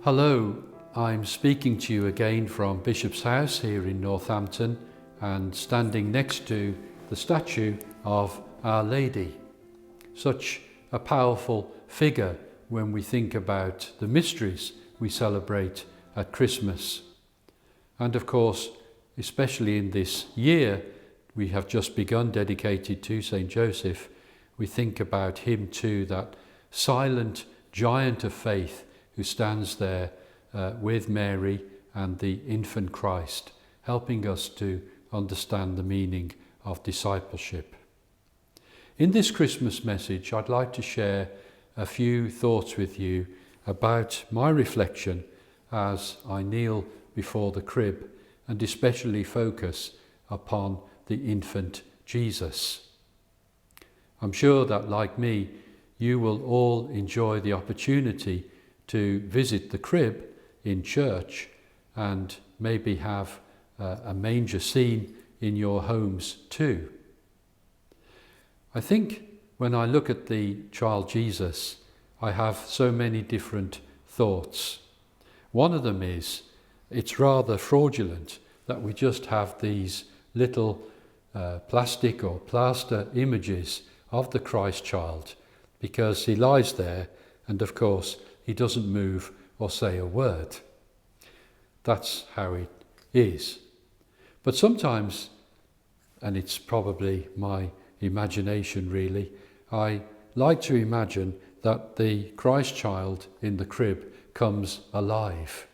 Hello, I'm speaking to you again from Bishop's House here in Northampton and standing next to the statue of Our Lady. Such a powerful figure when we think about the mysteries we celebrate at Christmas. And of course, especially in this year we have just begun dedicated to St. Joseph, we think about him too, that silent giant of faith who stands there with Mary and the infant Christ, helping us to understand the meaning of discipleship. In this Christmas message, I'd like to share a few thoughts with you about my reflection as I kneel before the crib and especially focus upon the infant Jesus. I'm sure that, like me, you will all enjoy the opportunity to visit the crib in church and maybe have a manger scene in your homes too. I think when I look at the child Jesus, I have so many different thoughts. One of them is, it's rather fraudulent that we just have these little plastic or plaster images of the Christ child, because he lies there and of course he doesn't move or say a word. That's how it is. But sometimes, and it's probably my imagination really, I like to imagine that the Christ child in the crib comes alive.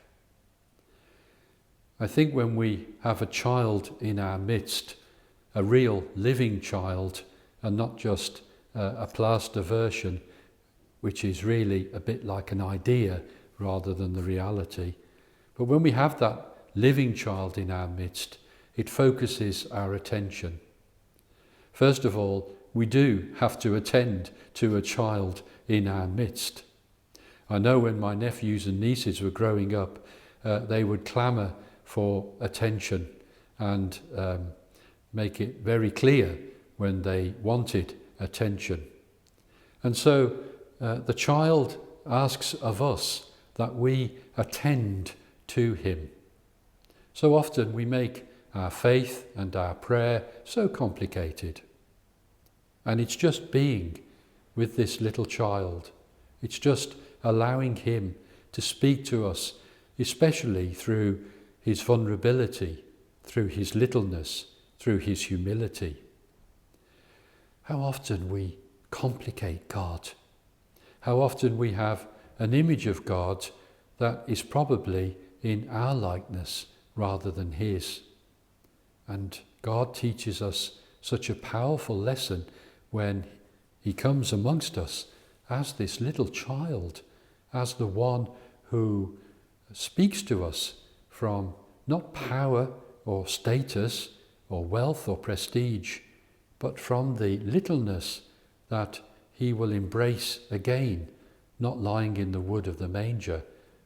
I think when we have a child in our midst, a real living child, and not just a plaster version, which is really a bit like an idea rather than the reality. But when we have that living child in our midst, it focuses our attention. First of all, we do have to attend to a child in our midst. I know when my nephews and nieces were growing up, they would clamour for attention and make it very clear when they wanted attention. And so the child asks of us that we attend to him. So often we make our faith and our prayer so complicated. And it's just being with this little child. It's just allowing him to speak to us, especially through his vulnerability, through his littleness, through his humility. How often we complicate God. How often we have an image of God that is probably in our likeness rather than his. And God teaches us such a powerful lesson when he comes amongst us as this little child, as the one who speaks to us from not power or status or wealth or prestige, but from the littleness that he will embrace again, not lying in the wood of the manger,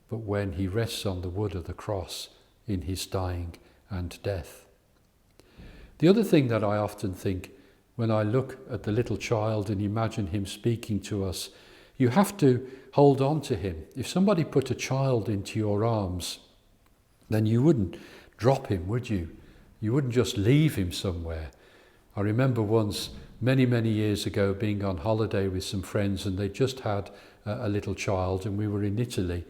but when he rests on the wood of the cross in his dying and death. The other thing that I often think when I look at the little child and imagine him speaking to us, you have to hold on to him. If somebody put a child into your arms, then you wouldn't drop him, would you? You wouldn't just leave him somewhere. I remember once, many years ago, being on holiday with some friends, and they just had a little child, and we were in Italy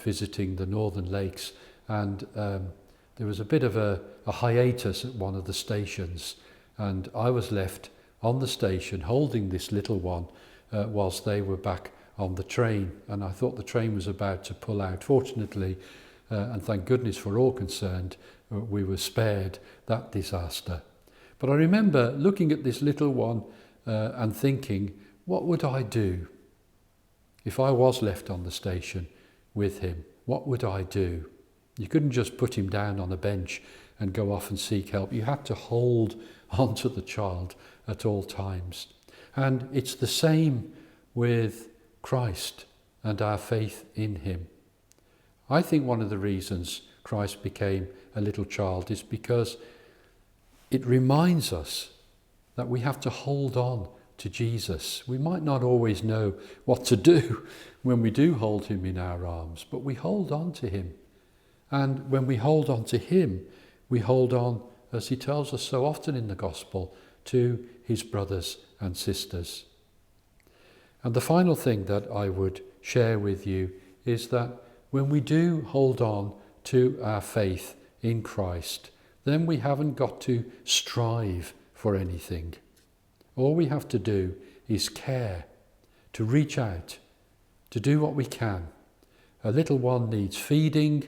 visiting the northern lakes, and there was a bit of a hiatus at one of the stations, and I was left on the station holding this little one whilst they were back on the train, and I thought the train was about to pull out. Fortunately, and thank goodness for all concerned, we were spared that disaster. But I remember looking at this little one and thinking, what would I do if I was left on the station with him? What would I do? You couldn't just put him down on a bench and go off and seek help. You had to hold onto the child at all times. And it's the same with Christ and our faith in him. I think one of the reasons Christ became a little child is because it reminds us that we have to hold on to Jesus. We might not always know what to do when we do hold him in our arms, but we hold on to him. And when we hold on to him, we hold on, as he tells us so often in the gospel, to his brothers and sisters. And the final thing that I would share with you is that when we do hold on to our faith in Christ, then we haven't got to strive for anything. All we have to do is care, to reach out, to do what we can. A little one needs feeding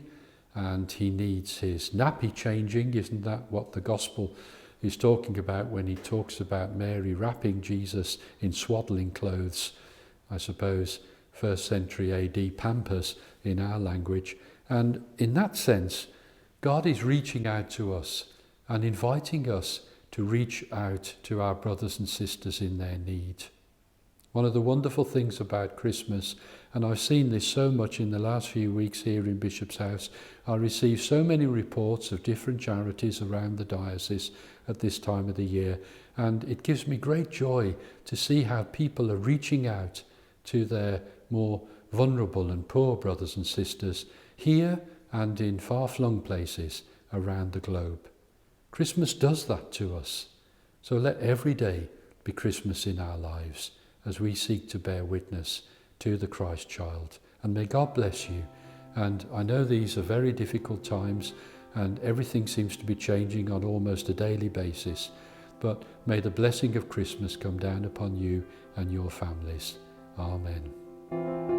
and he needs his nappy changing. Isn't that what the gospel is talking about when he talks about Mary wrapping Jesus in swaddling clothes? I suppose 1st century AD Pampers in our language. And in that sense, God is reaching out to us and inviting us to reach out to our brothers and sisters in their need. One of the wonderful things about Christmas, and I've seen this so much in the last few weeks here in Bishop's House, I receive so many reports of different charities around the diocese at this time of the year, and it gives me great joy to see how people are reaching out to their more vulnerable and poor brothers and sisters here and in far-flung places around the globe. Christmas does that to us. So let every day be Christmas in our lives as we seek to bear witness to the Christ child. And may God bless you. And I know these are very difficult times and everything seems to be changing on almost a daily basis. But may the blessing of Christmas come down upon you and your families. Amen.